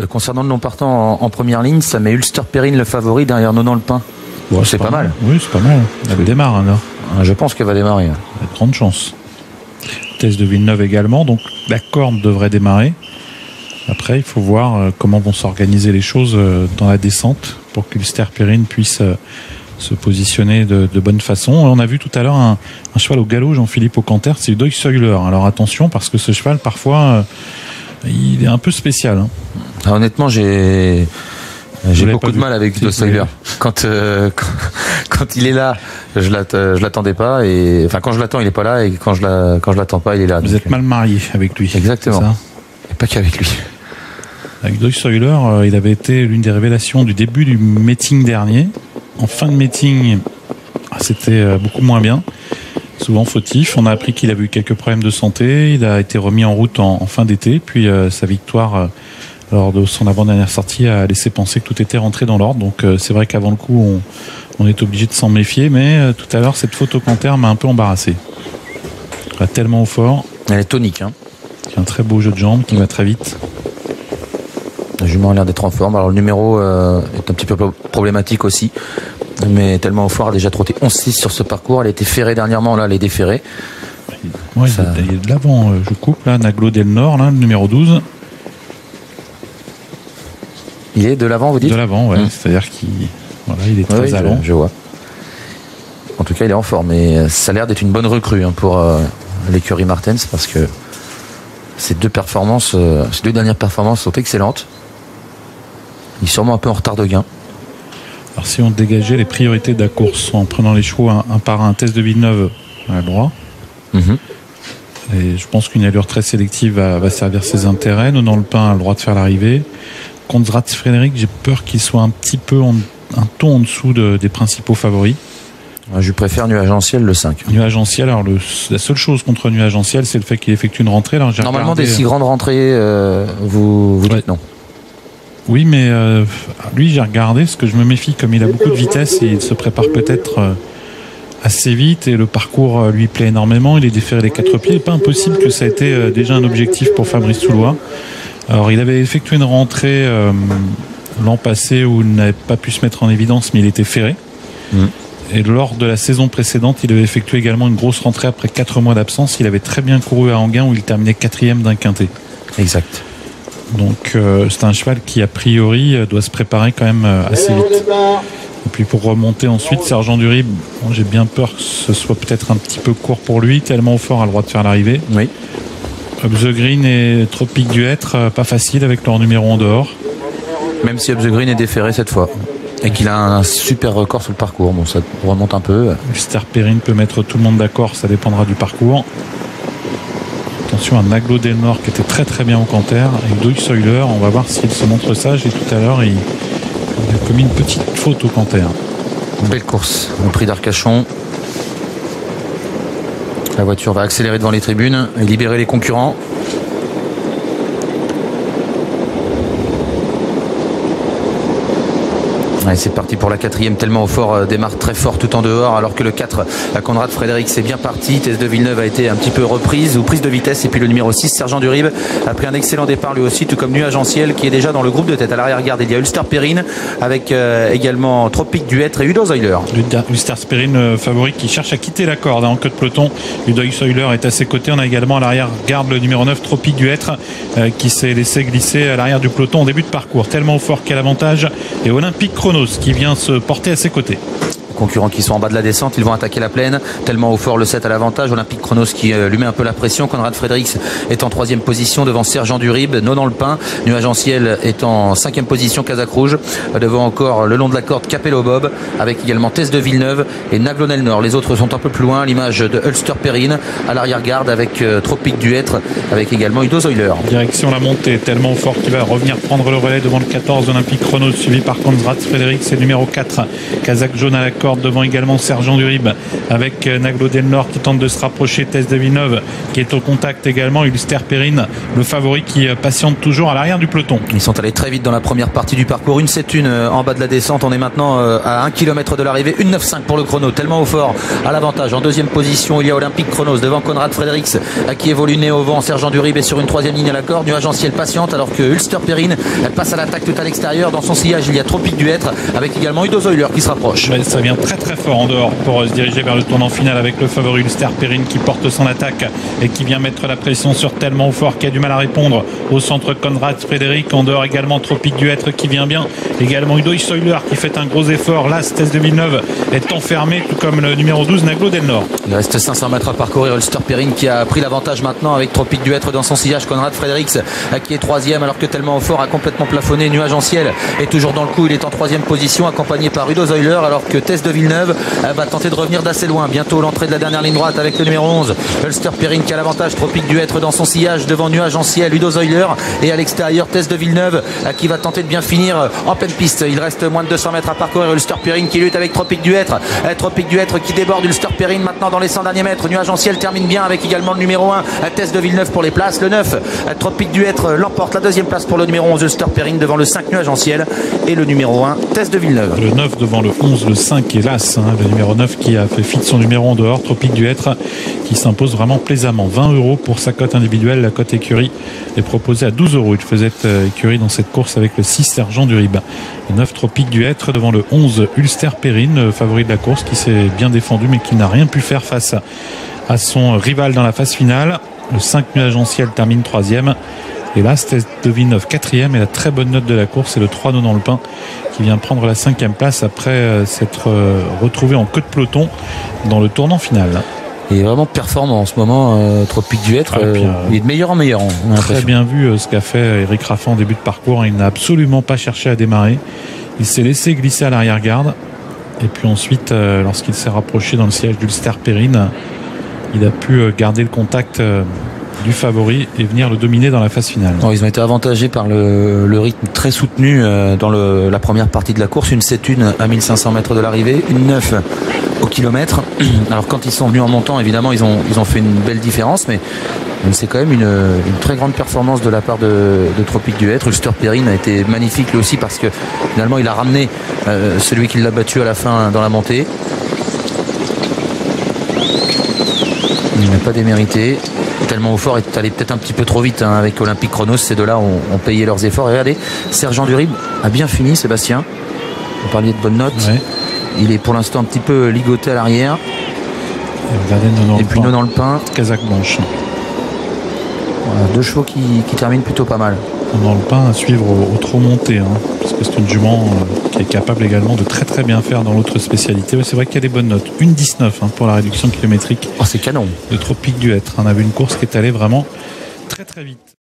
Concernant le non partant en première ligne, ça met Ulster Perrine le favori derrière Nonan Le Pin. Ouais, c'est pas mal. Oui, c'est pas mal. Elle démarre alors. Je pense qu'elle va démarrer. Elle a de grandes chances. Test de Villeneuve également, donc la corne devrait démarrer. Après, il faut voir comment vont s'organiser les choses dans la descente pour qu'Ulster Perrine puisse se positionner de bonne façon. On a vu tout à l'heure un cheval au galop, Jean-Philippe Aucanter, c'est Deutscher. Alors attention, parce que ce cheval, parfois, il est un peu spécial. Hein. Ah, honnêtement, j'ai beaucoup de mal avec Deutscher. Quand il est là, je l'attendais pas, et enfin quand je l'attends, il est pas là, et quand je l'attends pas, il est là. Vous êtes mal marié avec lui. Exactement. Ça, et pas qu'avec lui. Avec Deutscher, il avait été l'une des révélations du début du meeting dernier. En fin de meeting, c'était beaucoup moins bien, souvent fautif. On a appris qu'il avait eu quelques problèmes de santé. Il a été remis en route en fin d'été. Puis sa victoire lors de son avant-dernière sortie a laissé penser que tout était rentré dans l'ordre. Donc c'est vrai qu'avant le coup, on est obligé de s'en méfier. Mais tout à l'heure, cette faute au canter m'a un peu embarrassé. Elle va tellement au fort. Elle est tonique. Hein. Il a un très beau jeu de jambes qui va très vite. La jument a l'air d'être en forme. Alors le numéro est un petit peu problématique aussi, mais tellement au fort, a déjà trotté 11-6 sur ce parcours. Elle a été ferrée dernièrement, là elle est déferrée. Ouais, il y a de l'avant, je coupe là, Naglo Del Nord, là, le numéro 12. Il est de l'avant, vous dites? De l'avant, ouais. C'est-à-dire qu'il est très avant. Je vois. En tout cas, il est en forme, et ça a l'air d'être une bonne recrue pour l'écurie Martens, parce que ces deux dernières performances sont excellentes. Il est sûrement un peu en retard de gain. Alors si on dégageait les priorités de la course en prenant les chevaux un par un, Test de Villeneuve à droite. Et je pense qu'une allure très sélective va servir ses intérêts. Nonan Le Pin a le droit de faire l'arrivée. Konrad Frédéric, j'ai peur qu'il soit un petit peu un ton en dessous des principaux favoris. Je préfère Nuage en Ciel, le 5. Nuage en Ciel, alors la seule chose contre Nuage en Ciel, c'est le fait qu'il effectue une rentrée. Alors, normalement, des si grandes rentrées, vous dites non. Oui, mais lui, j'ai regardé, parce que je me méfie, comme il a beaucoup de vitesse, et il se prépare peut-être assez vite, et le parcours lui plaît énormément. Il est déféré les 4 pieds. Il n'est pas impossible que ça ait été déjà un objectif pour Fabrice Soulois. Alors, il avait effectué une rentrée l'an passé où il n'avait pas pu se mettre en évidence, mais il était ferré. Et lors de la saison précédente, il avait effectué également une grosse rentrée après 4 mois d'absence. Il avait très bien couru à Anguin où il terminait 4e d'un quintet. Exact. Donc c'est un cheval qui a priori doit se préparer quand même assez vite. Et puis pour remonter ensuite, Sergent du Rib, j'ai bien peur que ce soit peut-être un petit peu court pour lui. Tellement fort a le droit de faire l'arrivée. Oui. Up the Green et Tropique du Hêtre, pas facile avec leur numéro en dehors. Même si Up the Green est déféré cette fois. Et qu'il a un super record sur le parcours. Bon, ça remonte un peu. Ulster Perrine peut mettre tout le monde d'accord, ça dépendra du parcours. Attention à Naglo Del Nord qui était très très bien au canter. Avec Deutscher, on va voir s'il se montre sage. Et tout à l'heure, il a commis une petite faute au canter. Belle course au prix d'Arcachon. La voiture va accélérer devant les tribunes et libérer les concurrents. Allez, c'est parti pour la 4e, tellement au fort démarre très fort tout en dehors, alors que le 4, la Konrad Frédéric, c'est bien parti. Test de Villeneuve a été un petit peu reprise ou prise de vitesse, et puis le numéro 6, Sergent du Rib, a pris un excellent départ lui aussi, tout comme Nuage en Ciel qui est déjà dans le groupe de tête. À l'arrière-garde, il y a Ulster Perrine avec également Tropique du Hêtre et Udo Zoiler. Ulster Perrine favori qui cherche à quitter la corde en queue de peloton. Udo Zoiler est à ses côtés. On a également à l'arrière-garde le numéro 9, Tropique du Hêtre, qui s'est laissé glisser à l'arrière du peloton en début de parcours. Tellement au fort qu'à l'avantage, et Olympique Chronos qui vient se porter à ses côtés. Concurrents qui sont en bas de la descente, ils vont attaquer la plaine, tellement au fort le 7 à l'avantage. Olympique Chronos qui lui met un peu la pression. Konrad Fredericks est en 3e position devant Sergent du Rib. Nonan Le Pin, Nuage en Ciel est en 5e position. Kazakh Rouge devant encore le long de la corde Capello Bob, avec également Test de Villeneuve et Naglo Del Nord. Les autres sont un peu plus loin, l'image de Ulster Perrine à l'arrière-garde avec Tropique du Hêtre, avec également Udo Zoiler. Direction la montée, tellement fort qu'il va revenir prendre le relais devant le 14 Olympique Chronos, suivi par Konrad Fredericks et le numéro 4 Kazakh Jaune à la corde. corde devant également Sergent Durib avec Naglo Del Nord qui tente de se rapprocher. Tess de Villeneuve qui est au contact également. Ulster Perrine, le favori qui patiente toujours à l'arrière du peloton. Ils sont allés très vite dans la première partie du parcours. Une 7-1 en bas de la descente. On est maintenant à 1 km de l'arrivée. 1,95 pour le chrono. Tellement au fort à l'avantage. En deuxième position, il y a Olympique Chronos devant Conrad Fredericks qui évolue nez au vent. Sergent Durib est sur une troisième ligne à la corde. Nuage en ciel patiente alors que Ulster Perrine passe à l'attaque tout à l'extérieur. Dans son sillage, il y a Tropique du Hêtre avec également Udo Zoiler qui se rapproche. Ouais, ça vient très très fort en dehors pour se diriger vers le tournant final avec le favori Ulster Perrine qui porte son attaque et qui vient mettre la pression sur Tellement au fort qui a du mal à répondre. Au centre, Conrad Frédéric. En dehors également Tropique du Hêtre qui vient bien. Également Udo Zoiler qui fait un gros effort. Là, Tess de Villeneuve est enfermé, tout comme le numéro 12 Naglo Del Nord. Il reste 500 mètres à parcourir. Ulster Perrine qui a pris l'avantage maintenant avec Tropique du Hêtre dans son sillage. Conrad Fredericks qui est troisième alors que Tellement au fort a complètement plafonné. Nuage en ciel est toujours dans le coup. Il est en troisième position accompagné par Udo Zoiler alors que Tess de Villeneuve va tenter de revenir d'assez loin. Bientôt l'entrée de la dernière ligne droite avec le numéro 11 Ulster Perrine qui a l'avantage. Tropique du Hêtre dans son sillage devant Nuage en ciel, Udo Zoiler et à l'extérieur Tess de Villeneuve qui va tenter de bien finir en pleine piste. Il reste moins de 200 mètres à parcourir. Ulster Perrine qui lutte avec Tropique du Hêtre. Tropique du Hêtre qui déborde Ulster Perrine maintenant dans les 100 derniers mètres. Nuage en ciel termine bien avec également le numéro 1 Tess de Villeneuve pour les places. Le 9 Tropique du Hêtre l'emporte. La deuxième place pour le numéro 11 Ulster Perrine devant le 5 Nuage en ciel et le numéro 1 Tess de Villeneuve. Le 9 devant le 11, le 5 hélas, le numéro 9 qui a fait fi de son numéro en dehors. Tropique du Hêtre qui s'impose vraiment plaisamment. 20 € pour sa cote individuelle. La cote écurie est proposée à 12 €. Il faisait écurie dans cette course avec le 6 Sergent Durib. Le 9 Tropique du Hêtre devant le 11 Ulster Perrine, favori de la course qui s'est bien défendu mais qui n'a rien pu faire face à son rival dans la phase finale. Le 5 Nuage en ciel termine 3e. Et là, Tess de Villeneuve 4e et la très bonne note de la course, c'est le 3 dans le pain qui vient prendre la 5e place après s'être retrouvé en queue de peloton dans le tournant final. Il est vraiment performant en ce moment, Tropique du Hêtre. Il est de meilleur en meilleur. Très bien vu ce qu'a fait Eric Raffin en début de parcours. Il n'a absolument pas cherché à démarrer. Il s'est laissé glisser à l'arrière-garde. Et puis ensuite, lorsqu'il s'est rapproché dans le siège d'Ulster Perrine, il a pu garder le contact du favori et venir le dominer dans la phase finale. Bon, ils ont été avantagés par le rythme très soutenu dans la première partie de la course. Une 7-1 à 1500 mètres de l'arrivée, une 9 au kilomètre. Alors quand ils sont venus en montant, évidemment, ils ont fait une belle différence, mais c'est quand même une très grande performance de la part de Tropique du Hêtre. Ulster Perrine a été magnifique lui aussi parce que finalement il a ramené celui qui l'a battu à la fin dans la montée. Il n'a pas démérité. Tellement au fort est allé peut-être un petit peu trop vite avec Olympique Chronos. Ces deux-là ont payé leurs efforts. Et regardez, Sergent Durib a bien fini, Sébastien. Vous parliez de bonnes notes. Ouais. Il est pour l'instant un petit peu ligoté à l'arrière. Et puis dans le pain. Kazakh Blanche. Voilà, deux chevaux qui terminent plutôt pas mal. Dans le pain à suivre au trop monté, parce que c'est une jument qui est capable également de très très bien faire dans l'autre spécialité. C'est vrai qu'il y a des bonnes notes. 1,19 pour la réduction kilométrique. Oh, c'est canon. De Tropique du Hêtre. On a vu une course qui est allée vraiment très très vite.